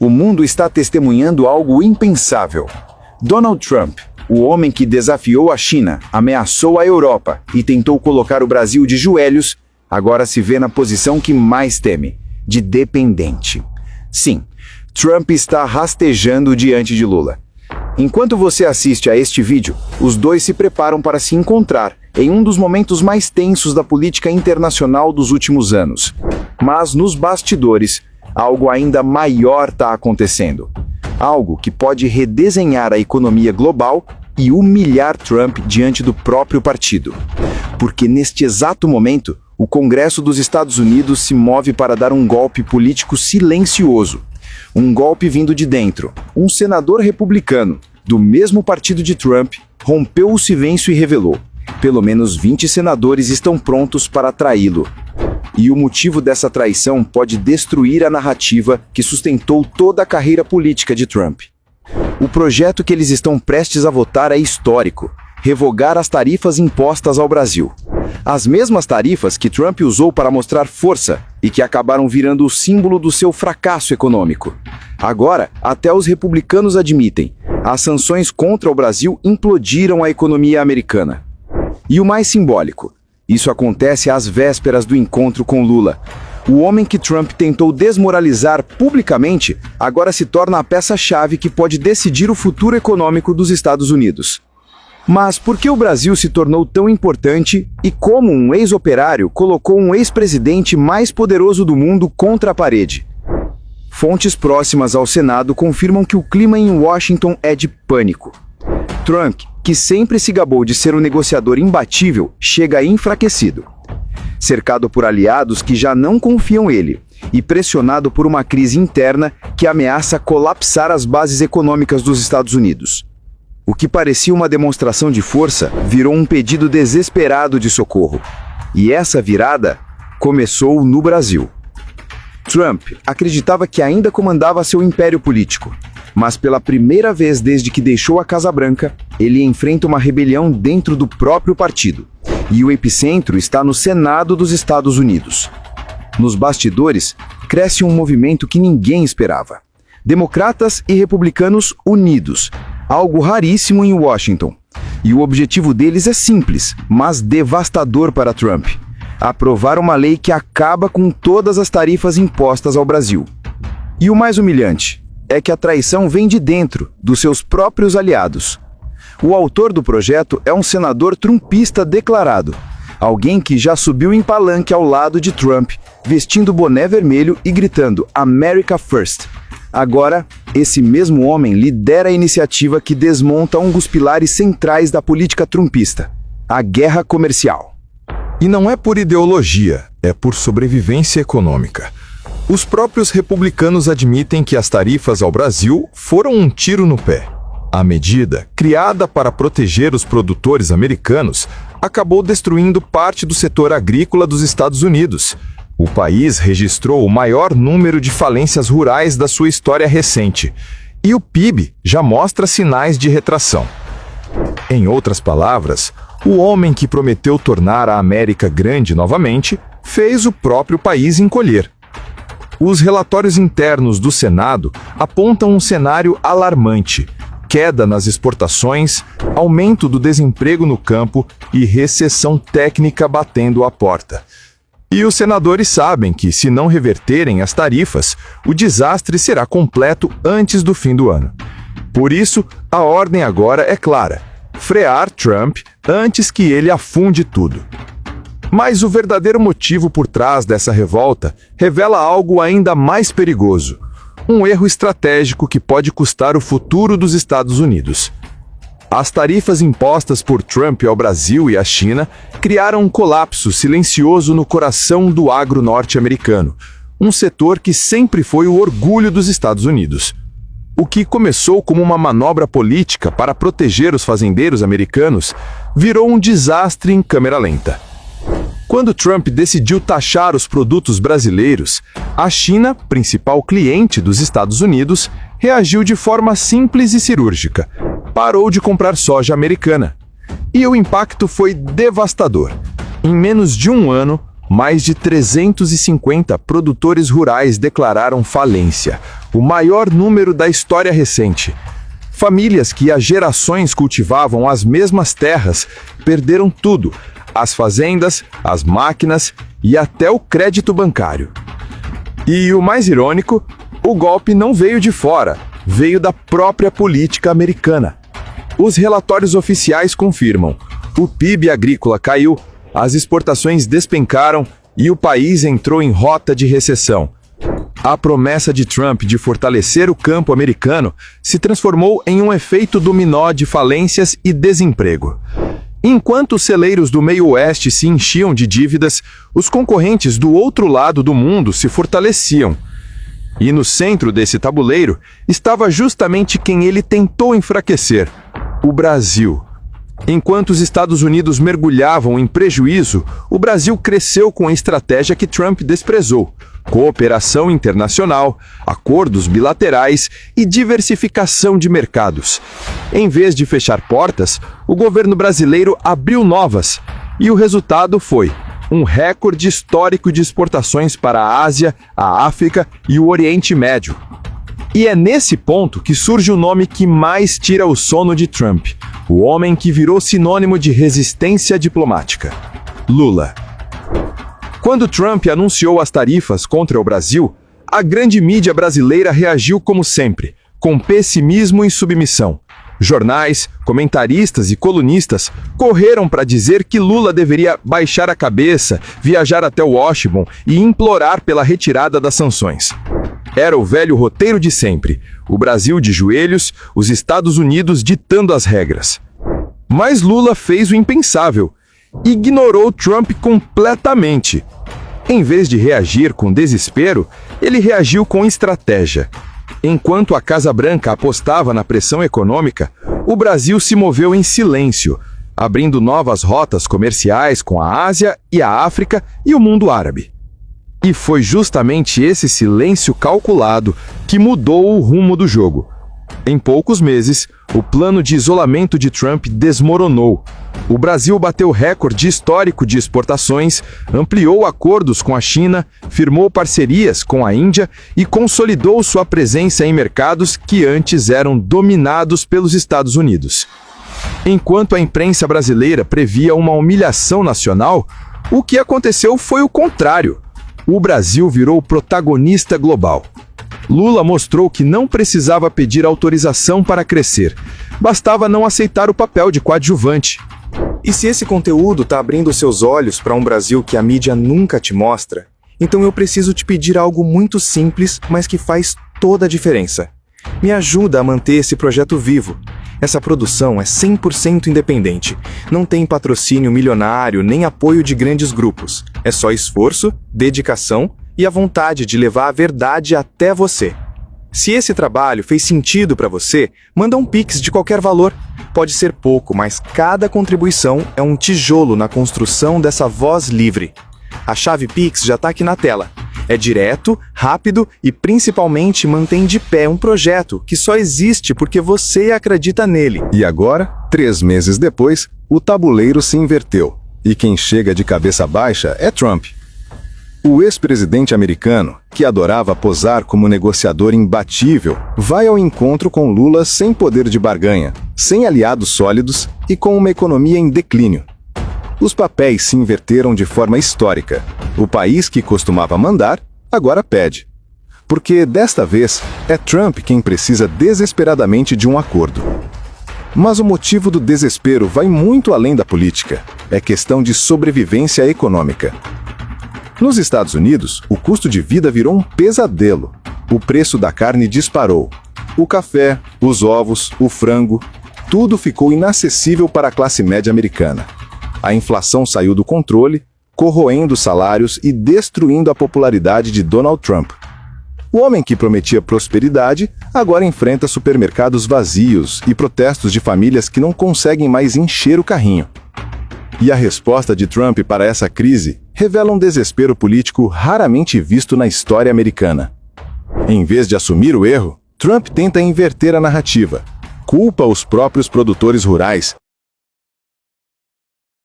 o mundo está testemunhando algo impensável. Donald Trump, o homem que desafiou a China, ameaçou a Europa e tentou colocar o Brasil de joelhos, agora se vê na posição que mais teme, de dependente. Sim, Trump está rastejando diante de Lula. Enquanto você assiste a este vídeo, os dois se preparam para se encontrar em um dos momentos mais tensos da política internacional dos últimos anos. Mas nos bastidores, algo ainda maior está acontecendo. Algo que pode redesenhar a economia global e humilhar Trump diante do próprio partido. Porque neste exato momento, o Congresso dos Estados Unidos se move para dar um golpe político silencioso. Um golpe vindo de dentro. Um senador republicano, do mesmo partido de Trump, rompeu o silêncio e revelou: pelo menos 20 senadores estão prontos para traí-lo. E o motivo dessa traição pode destruir a narrativa que sustentou toda a carreira política de Trump. O projeto que eles estão prestes a votar é histórico: revogar as tarifas impostas ao Brasil. As mesmas tarifas que Trump usou para mostrar força e que acabaram virando o símbolo do seu fracasso econômico. Agora, até os republicanos admitem: as sanções contra o Brasil implodiram a economia americana. E o mais simbólico: isso acontece às vésperas do encontro com Lula. O homem que Trump tentou desmoralizar publicamente agora se torna a peça-chave que pode decidir o futuro econômico dos Estados Unidos. Mas por que o Brasil se tornou tão importante e como um ex-operário colocou um ex-presidente mais poderoso do mundo contra a parede? Fontes próximas ao Senado confirmam que o clima em Washington é de pânico. Trump, que sempre se gabou de ser um negociador imbatível, chega enfraquecido. Cercado por aliados que já não confiam nele e pressionado por uma crise interna que ameaça colapsar as bases econômicas dos Estados Unidos. O que parecia uma demonstração de força virou um pedido desesperado de socorro. E essa virada começou no Brasil. Trump acreditava que ainda comandava seu império político, mas pela primeira vez desde que deixou a Casa Branca, ele enfrenta uma rebelião dentro do próprio partido. E o epicentro está no Senado dos Estados Unidos. Nos bastidores, cresce um movimento que ninguém esperava. Democratas e republicanos unidos, algo raríssimo em Washington. E o objetivo deles é simples, mas devastador para Trump: aprovar uma lei que acaba com todas as tarifas impostas ao Brasil. E o mais humilhante é que a traição vem de dentro, dos seus próprios aliados. O autor do projeto é um senador trumpista declarado, alguém que já subiu em palanque ao lado de Trump, vestindo boné vermelho e gritando "America First". Agora, esse mesmo homem lidera a iniciativa que desmonta um dos pilares centrais da política trumpista: a guerra comercial. E não é por ideologia, é por sobrevivência econômica. Os próprios republicanos admitem que as tarifas ao Brasil foram um tiro no pé. A medida, criada para proteger os produtores americanos, acabou destruindo parte do setor agrícola dos Estados Unidos. O país registrou o maior número de falências rurais da sua história recente, e o PIB já mostra sinais de retração. Em outras palavras, o homem que prometeu tornar a América grande novamente fez o próprio país encolher. Os relatórios internos do Senado apontam um cenário alarmante: queda nas exportações, aumento do desemprego no campo e recessão técnica batendo à porta. E os senadores sabem que, se não reverterem as tarifas, o desastre será completo antes do fim do ano. Por isso, a ordem agora é clara: frear Trump antes que ele afunde tudo. Mas o verdadeiro motivo por trás dessa revolta revela algo ainda mais perigoso: um erro estratégico que pode custar o futuro dos Estados Unidos. As tarifas impostas por Trump ao Brasil e à China criaram um colapso silencioso no coração do agro norte-americano, um setor que sempre foi o orgulho dos Estados Unidos. O que começou como uma manobra política para proteger os fazendeiros americanos virou um desastre em câmera lenta. Quando Trump decidiu taxar os produtos brasileiros, a China, principal cliente dos Estados Unidos, reagiu de forma simples e cirúrgica: parou de comprar soja americana. E o impacto foi devastador. Em menos de um ano, mais de 350 produtores rurais declararam falência, o maior número da história recente. Famílias que há gerações cultivavam as mesmas terras perderam tudo: as fazendas, as máquinas e até o crédito bancário. E o mais irônico, o golpe não veio de fora, veio da própria política americana. Os relatórios oficiais confirmam: o PIB agrícola caiu, as exportações despencaram e o país entrou em rota de recessão. A promessa de Trump de fortalecer o campo americano se transformou em um efeito dominó de falências e desemprego. Enquanto os celeiros do meio-oeste se enchiam de dívidas, os concorrentes do outro lado do mundo se fortaleciam. E no centro desse tabuleiro estava justamente quem ele tentou enfraquecer: o Brasil. Enquanto os Estados Unidos mergulhavam em prejuízo, o Brasil cresceu com a estratégia que Trump desprezou: cooperação internacional, acordos bilaterais e diversificação de mercados. Em vez de fechar portas, o governo brasileiro abriu novas, e o resultado foi um recorde histórico de exportações para a Ásia, a África e o Oriente Médio. E é nesse ponto que surge o nome que mais tira o sono de Trump, o homem que virou sinônimo de resistência diplomática: Lula. Quando Trump anunciou as tarifas contra o Brasil, a grande mídia brasileira reagiu como sempre, com pessimismo e submissão. Jornais, comentaristas e colunistas correram para dizer que Lula deveria baixar a cabeça, viajar até Washington e implorar pela retirada das sanções. Era o velho roteiro de sempre: o Brasil de joelhos, os Estados Unidos ditando as regras. Mas Lula fez o impensável: ignorou Trump completamente. Em vez de reagir com desespero, ele reagiu com estratégia. Enquanto a Casa Branca apostava na pressão econômica, o Brasil se moveu em silêncio, abrindo novas rotas comerciais com a Ásia e a África e o mundo árabe. E foi justamente esse silêncio calculado que mudou o rumo do jogo. Em poucos meses, o plano de isolamento de Trump desmoronou. O Brasil bateu recorde histórico de exportações, ampliou acordos com a China, firmou parcerias com a Índia e consolidou sua presença em mercados que antes eram dominados pelos Estados Unidos. Enquanto a imprensa brasileira previa uma humilhação nacional, o que aconteceu foi o contrário. O Brasil virou protagonista global. Lula mostrou que não precisava pedir autorização para crescer, bastava não aceitar o papel de coadjuvante. E se esse conteúdo está abrindo seus olhos para um Brasil que a mídia nunca te mostra, então eu preciso te pedir algo muito simples, mas que faz toda a diferença. Me ajuda a manter esse projeto vivo. Essa produção é 100% independente. Não tem patrocínio milionário nem apoio de grandes grupos. É só esforço, dedicação e a vontade de levar a verdade até você. Se esse trabalho fez sentido para você, manda um Pix de qualquer valor. Pode ser pouco, mas cada contribuição é um tijolo na construção dessa voz livre. A chave Pix já está aqui na tela. É direto, rápido e principalmente mantém de pé um projeto que só existe porque você acredita nele. E agora, 3 meses depois, o tabuleiro se inverteu. E quem chega de cabeça baixa é Trump. O ex-presidente americano, que adorava posar como negociador imbatível, vai ao encontro com Lula sem poder de barganha, sem aliados sólidos e com uma economia em declínio. Os papéis se inverteram de forma histórica. O país que costumava mandar, agora pede. Porque, desta vez, é Trump quem precisa desesperadamente de um acordo. Mas o motivo do desespero vai muito além da política. É questão de sobrevivência econômica. Nos Estados Unidos, o custo de vida virou um pesadelo. O preço da carne disparou. O café, os ovos, o frango, tudo ficou inacessível para a classe média americana. A inflação saiu do controle, corroendo salários e destruindo a popularidade de Donald Trump. O homem que prometia prosperidade agora enfrenta supermercados vazios e protestos de famílias que não conseguem mais encher o carrinho. E a resposta de Trump para essa crise revela um desespero político raramente visto na história americana. Em vez de assumir o erro, Trump tenta inverter a narrativa. Culpa os próprios produtores rurais